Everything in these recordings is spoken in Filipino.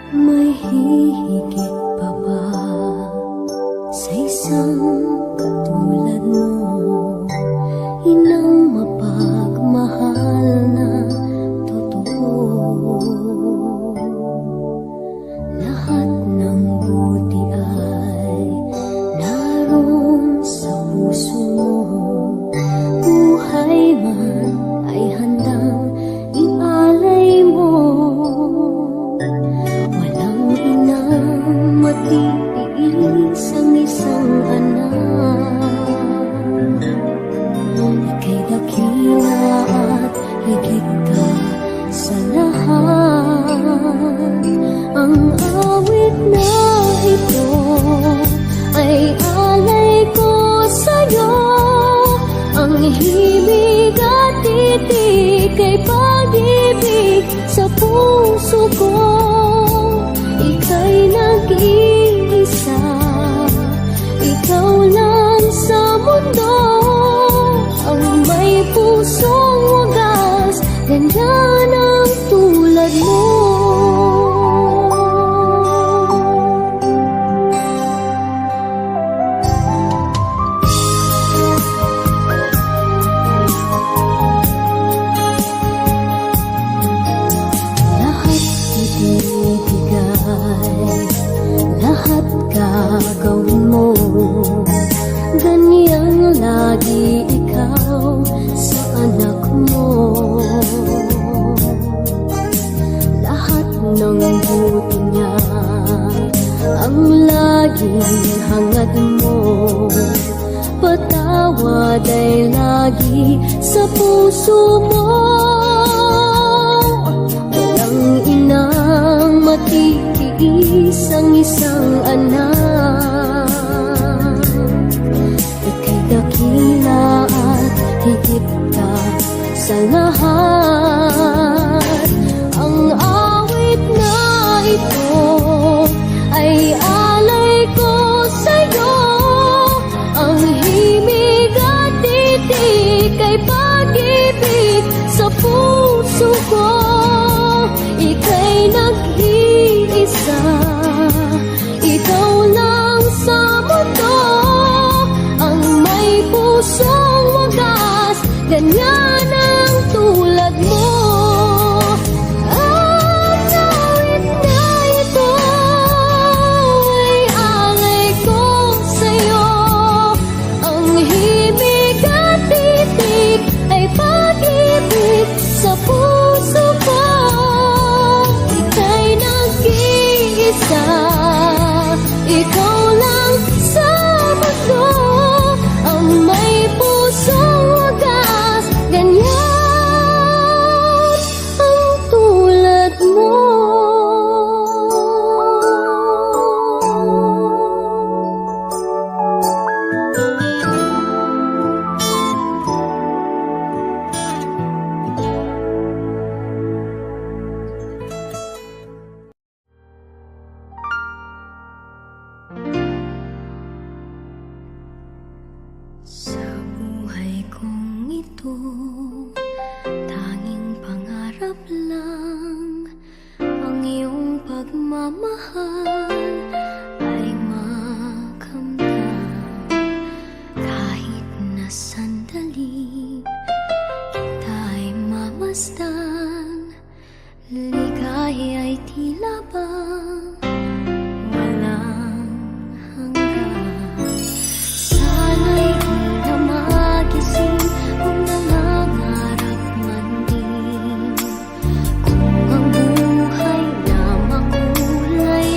May hihigit pa ba sa isang katulad mo? Inang mapagmahal na totoo. Lahat ng buti ay naroon sa puso mo. Buhay man ay handang ialay mo. Walang inang matiilis ang isang anak. Ika'y dakila at higit ka sa lahat. Ang awit na ito ay alay ko sa'yo. Ang himig at titik ay pag-ibig sa puso ko. Ika'y nag-iisa, ikaw lang sa mundo. Ang may pusong wagas, ganyan ang tulad mo. Lahat gagawin mo, ganyang lagi ikaw sa anak mo. Lahat ng buti niya ang laging hangad mo. Patawad ay lagi sa puso mo. Walang inang matitiis ang isang anak. Ika'y dakila at higit ka sa lahat. Ang awit na ito ay alay ko sa'yo. Ang himig at titik ay pag-ibig sa puso ko. Ika'y nag-iisa, ikaw lang sa mundo. Ang may pusong wagas, ganyan ang tulad mo. Ang awit na ito ay alay ko sa'yo. Ang himig at titik ay pag-ibig sa puso ko. Ika'y nag-iisa, ikaw lang sa mundo. Ang may pusong wagas, ganyan ang tulad mo. Sa buhay kong ito, tanging pangarap lang ang iyong pagmamahal ay makamtan. Kahit na sandali kita'y mamasdan, ligaya ay tila bang walang hanggan. Sana'y di na magising kung nangangarap man din. Kung ang buhay na makulay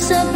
sa